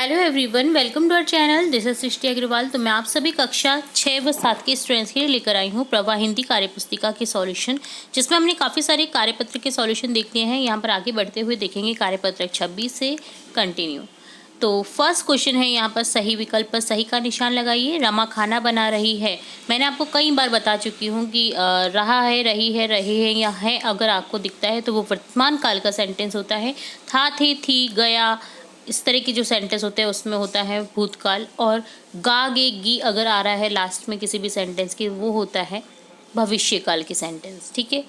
Hello everyone, welcome to our channel. This is Srishti Agarwal. तो मैं आप सभी कक्षा 6 व 7 के स्टूडेंट्स के लिए लेकर आई हूँ प्रवाह हिंदी कार्यपुस्तिका के सॉल्यूशन, जिसमें हमने काफ़ी सारे कार्यपत्र के सॉल्यूशन देख लिए हैं। यहाँ पर आगे बढ़ते हुए देखेंगे कार्यपत्र 26 से कंटिन्यू। तो फर्स्ट क्वेश्चन है यहाँ पर सही विकल्प पर सही का निशान लगाइए। रमा खाना बना रही है। मैंने आपको कई बार बता चुकी हूँ कि रहा है, रही है, रहे हैं या है अगर आपको दिखता है तो वो वर्तमान काल का सेंटेंस होता है। था, थे, थी, गया, इस तरह के जो सेंटेंस होते हैं उसमें होता है भूतकाल। और गा, गे, गी अगर आ रहा है लास्ट में किसी भी सेंटेंस के, वो होता है भविष्यकाल की सेंटेंस। ठीक है।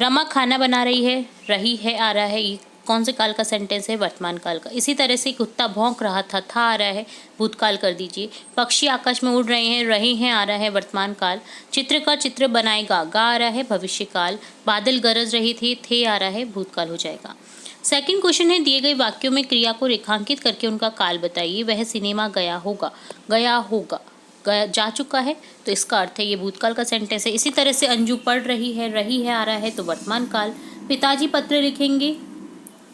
रमा खाना बना रही है, रही है आ रहा है, ये कौन से काल का सेंटेंस है? वर्तमान काल का। इसी तरह से कुत्ता भौंक रहा था आ रहा है, भूतकाल कर दीजिए। पक्षी आकाश में उड़ रहे हैं आ रहा है, वर्तमान काल। चित्र का चित्र बनाएगा, गा आ रहा है, भविष्यकाल। बादल गरज रहे थे आ रहा है, भूतकाल हो जाएगा। सेकंड क्वेश्चन है दिए गए वाक्यों में क्रिया को रेखांकित करके उनका काल बताइए। वह सिनेमा गया होगा, गया जा चुका है तो इसका अर्थ है ये भूतकाल का सेंटेंस है। इसी तरह से अंजू पढ़ रही है आ रहा है तो वर्तमान काल। पिताजी पत्र लिखेंगे,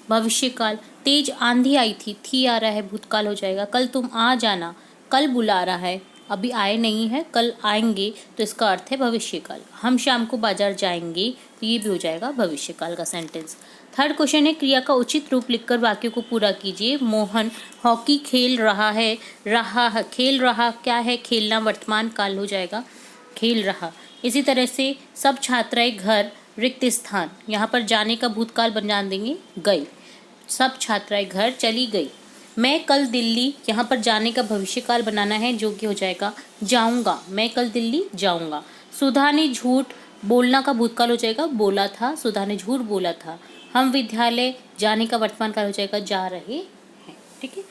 भविष्यकाल। तेज आंधी आई थी आ रहा है, भूतकाल हो जाएगा। कल तुम आ जाना, कल बुला रहा है, अभी आए नहीं है, कल आएंगे तो इसका अर्थ है भविष्यकाल। हम शाम को बाजार जाएंगे तो ये भी हो जाएगा भविष्यकाल का सेंटेंस। थर्ड क्वेश्चन है क्रिया का उचित रूप लिखकर वाक्य को पूरा कीजिए। मोहन हॉकी खेल रहा है, खेल रहा क्या है? खेलना वर्तमान काल हो जाएगा, खेल रहा। इसी तरह से सब छात्राएं घर, रिक्त स्थान, यहाँ पर जाने का भूतकाल बना देंगे गई। सब छात्राएं घर चली गई। मैं कल दिल्ली, यहाँ पर जाने का भविष्यकाल बनाना है जो कि हो जाएगा जाऊंगा, मैं कल दिल्ली जाऊंगा। सुधा ने झूठ बोलना का भूतकाल हो जाएगा बोला था, सुधा ने झूठ बोला था। हम विद्यालय जाने का वर्तमान काल हो जाएगा जा रहे हैं। ठीक है।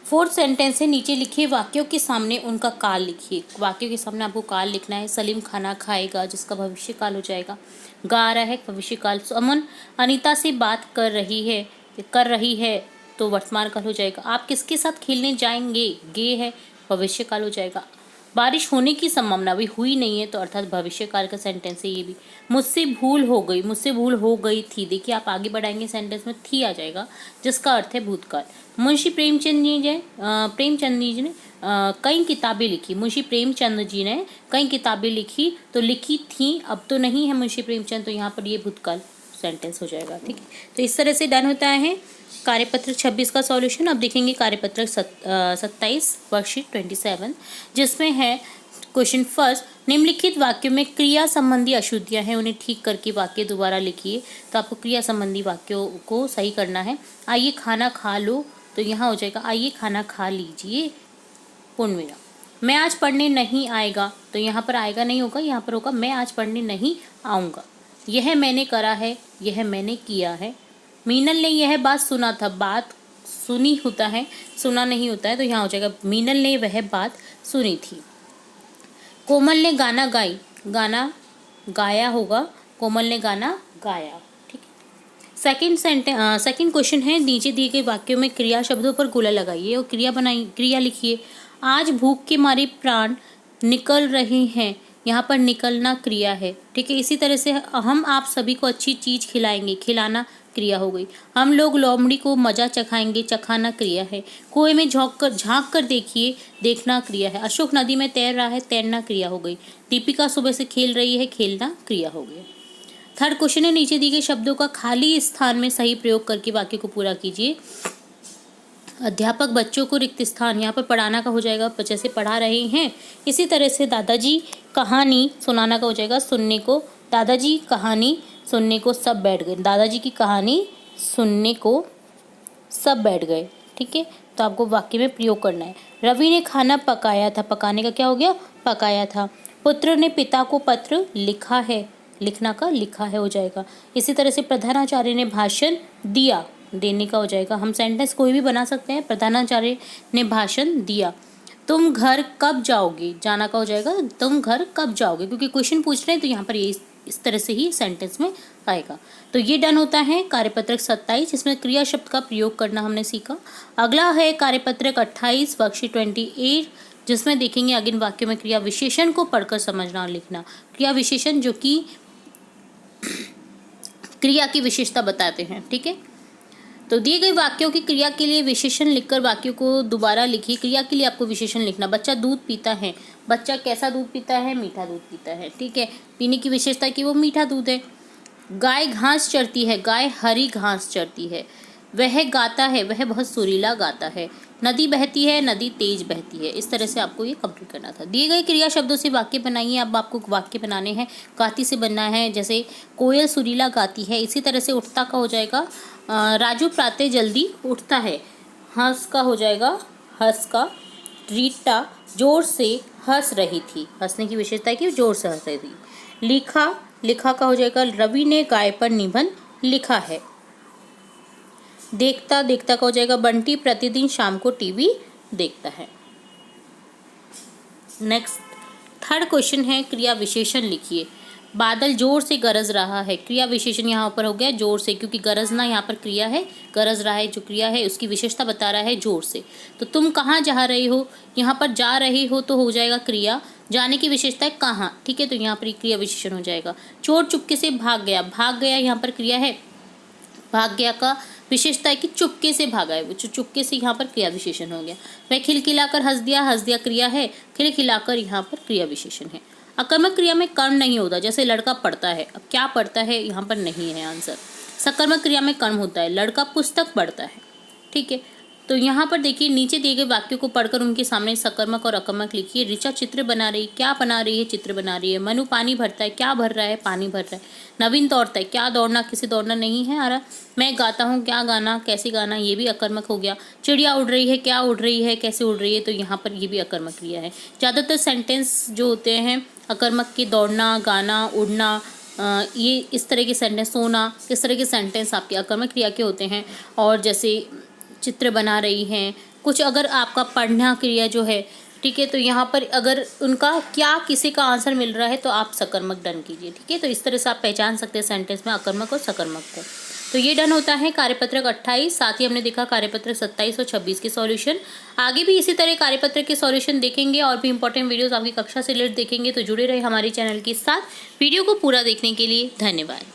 फोर्थ सेंटेंस है नीचे लिखे वाक्यों के सामने उनका काल लिखिए। वाक्यों के सामने आपको काल लिखना है। सलीम खाना खाएगा जिसका भविष्य काल हो जाएगा, गा रहा है भविष्य काल। अमन अनीता से बात कर रही है तो वर्तमान काल हो जाएगा। आप किसके साथ खेलने जाएंगे? गे है, भविष्य काल हो जाएगा। बारिश होने की संभावना अभी हुई नहीं है तो अर्थात भविष्य काल का सेंटेंस है ये भी। मुझसे भूल हो गई थी। देखिए आप आगे बढ़ाएंगे सेंटेंस में थी आ जाएगा जिसका अर्थ है भूतकाल। मुंशी प्रेमचंद जी ने कई किताबें लिखी। मुंशी प्रेमचंद जी ने कई किताबें लिखी तो लिखी थी, अब तो नहीं है मुंशी प्रेमचंद, तो यहाँ पर ये भूतकाल सेंटेंस हो जाएगा। ठीक है। तो इस तरह से डन होता है कार्यपत्र 26 का सॉल्यूशन। अब देखेंगे कार्यपत्र 27 वर्कशीट 27, जिसमें है क्वेश्चन फर्स्ट। निम्नलिखित वाक्यों में क्रिया संबंधी अशुद्धियां हैं, उन्हें ठीक करके वाक्य दोबारा लिखिए। तो आपको क्रिया संबंधी वाक्यों को सही करना है। आइए खाना खा लो तो यहाँ हो जाएगा आइए खाना खा लीजिए, पूर्णविराम। मैं आज पढ़ने नहीं आएगा तो यहाँ पर आएगा नहीं होगा, यहाँ पर होगा मैं आज पढ़ने नहीं आऊँगा। यह मैंने करा है, यह मैंने किया है। मीनल ने यह बात सुना था, बात सुनी होता है, सुना नहीं होता है, तो यहाँ हो जाएगा मीनल ने वह बात सुनी थी। कोमल ने गाना गाना गाया होगा, कोमल ने गाना गाया। ठीक है। सेकंड क्वेश्चन है नीचे दिए गए वाक्यों में क्रिया शब्दों पर गोला लगाइए और क्रिया लिखिए। आज भूख के मारे प्राण निकल रहे हैं, यहाँ पर निकलना क्रिया है। ठीक है। इसी तरह से हम आप सभी को अच्छी चीज खिलाएंगे, खिलाना क्रिया हो गई। हम लोग लोमड़ी को मजा चखाएंगे, चखाना क्रिया है। कुएं में झांक कर देखिए, देखना क्रिया है। अशोक नदी में तैर रहा है, तैरना क्रिया हो गई। दीपिका सुबह से खेल रही है, खेलना क्रिया हो गया। थर्ड क्वेश्चन है नीचे दिए गए शब्दों का खाली स्थान में सही प्रयोग करके वाक्य को पूरा कीजिए। अध्यापक बच्चों को रिक्त स्थान, यहाँ पर पढ़ाना का हो जाएगा जैसे पढ़ा रहे हैं। इसी तरह से दादाजी कहानी सुनाना का हो जाएगा सुनने को। दादाजी कहानी सुनने को सब बैठ गए, दादाजी की कहानी सुनने को सब बैठ गए। ठीक है। तो आपको वाक्य में प्रयोग करना है। रवि ने खाना पकाया था, पकाने का क्या हो गया? पकाया था। पुत्र ने पिता को पत्र लिखा है, लिखना का लिखा है हो जाएगा। इसी तरह से प्रधानाचार्य ने भाषण दिया, देने का हो जाएगा। हम सेंटेंस कोई भी बना सकते हैं। प्रधानाचार्य ने भाषण दिया। तुम घर कब जाओगे, जाना का हो जाएगा तुम घर कब जाओगे, क्योंकि क्वेश्चन पूछ रहे हैं तो यहाँ पर ये इस तरह से ही सेंटेंस में आएगा। तो ये डन होता है कार्यपत्रक 27, जिसमें क्रिया शब्द का प्रयोग करना हमने सीखा। अगला है कार्यपत्रक 28 वर्कशीट 28, जिसमें देखेंगे अगिन वाक्यों में क्रिया विशेषण को पढ़कर समझना और लिखना। क्रिया विशेषण जो कि क्रिया की विशेषता बताते हैं। ठीक है। तो दिए गए वाक्यों की क्रिया के लिए विशेषण लिखकर वाक्यों को दोबारा लिखिए। क्रिया के लिए आपको विशेषण लिखना। बच्चा दूध पीता है। बच्चा कैसा दूध पीता है? मीठा दूध पीता है। ठीक है, पीने की विशेषता कि वो मीठा दूध है। गाय घास चरती है। गाय हरी घास चरती है। वह गाता है। वह बहुत सुरीला गाता है। नदी बहती है। नदी तेज बहती है। इस तरह से आपको ये कंप्लीट करना था। दिए गए क्रिया शब्दों से वाक्य बनाइए। अब आपको वाक्य बनाने हैं। गाती से बनना है, जैसे कोयल सुरीला गाती है। इसी तरह से उठता का हो जाएगा राजू प्रातः जल्दी उठता है। हंस का हो जाएगा हंस का। रीटा जोर से हंस रही थी। हंसने की विशेषता है कि जोर से हंस रही थी। लिखा लिखा का हो जाएगा रवि ने गाय पर निबंध लिखा है। देखता देखता का हो जाएगा बंटी प्रतिदिन शाम को टीवी देखता है। नेक्स्ट थर्ड क्वेश्चन है, क्रिया विशेषण लिखिए। बादल जोर से गरज रहा है। क्रिया विशेषण यहाँ पर हो गया जोर से, क्योंकि गरजना यहाँ पर क्रिया है, गरज रहा है जो क्रिया है उसकी विशेषता बता रहा है जोर से। तो तुम कहाँ जा रहे हो? यहाँ पर जा रहे हो तो हो जाएगा क्रिया। जाने की विशेषता है कहाँ। ठीक है, तो यहाँ पर क्रिया विशेषण हो जाएगा। चोर चुपके से भाग गया। भाग गया यहाँ पर क्रिया है। भाग गया का विशेषता है कि चुपके से भागा है, वो चुपके से यहाँ पर क्रिया विशेषण हो गया। वह खिलखिलाकर हंस दिया। हंस दिया क्रिया है। खिलखिलाकर यहाँ पर क्रिया विशेषण है। अकर्मक क्रिया में कर्म नहीं होता, जैसे लड़का पढ़ता है। अब क्या पढ़ता है यहाँ पर नहीं है आंसर। सकर्मक क्रिया में कर्म होता है। लड़का पुस्तक पढ़ता है। ठीक है, तो यहाँ पर देखिए नीचे दिए गए वाक्यों को पढ़कर उनके सामने सकर्मक और अकर्मक लिखिए। ऋचा चित्र बना रही। क्या बना रही है? चित्र बना रही है। मनु पानी भरता है। क्या भर रहा है? पानी भर रहा है। नवीन दौड़ता है। क्या दौड़ना? किसी दौड़ना नहीं है आ रहा। मैं गाता हूँ। क्या गाना? कैसे गाना? ये भी अकर्मक हो गया। चिड़िया उड़ रही है। क्या उड़ रही है? कैसे उड़ रही है? तो यहाँ पर ये भी अकर्मक क्रिया है। ज़्यादातर सेंटेंस जो होते हैं अकर्मक के, दौड़ना, गाना, उड़ना, ये इस तरह के सेंटेंस, सोना, इस तरह के सेंटेंस आपके अकर्मक क्रिया के होते हैं। और जैसे चित्र बना रही हैं, कुछ अगर आपका पढ़ना क्रिया जो है, ठीक है, तो यहाँ पर अगर उनका क्या किसी का आंसर मिल रहा है तो आप सकर्मक डन कीजिए। ठीक है, तो इस तरह से आप पहचान सकते हैं सेंटेंस में अकर्मक और सकर्मक को। तो ये डन होता है कार्यपत्रक 28। साथ ही हमने देखा कार्यपत्रक 27 और 26 के सॉल्यूशन। आगे भी इसी तरह कार्यपत्रक के सॉल्यूशन देखेंगे और भी इंपॉर्टेंट वीडियोस आपकी कक्षा से रिलेटेड देखेंगे, तो जुड़े रहे हमारे चैनल के साथ। वीडियो को पूरा देखने के लिए धन्यवाद।